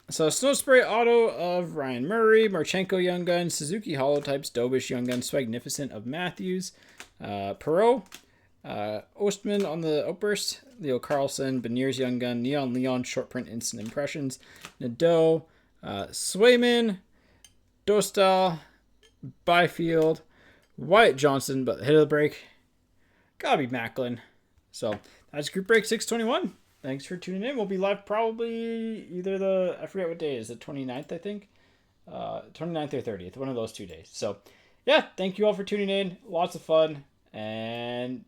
So Snow Spray Auto of Ryan Murray, Marchenko Young Gun, Suzuki Holotypes, Dobish Young Gun, Swagnificent of Matthews, Perot, Ostman on the Outburst, Leo Carlson, Beniers Young Gun, Neon Leon Short Print Instant Impressions, Nadeau, Swayman, Dostal, Byfield, Wyatt Johnson, but hit of the break, gotta be Macklin. So that's Group Break 621. Thanks for tuning in. We'll be live probably either I forget what day it is, the 29th, I think. 29th or 30th, one of those 2 days. So, yeah, thank you all for tuning in. Lots of fun. And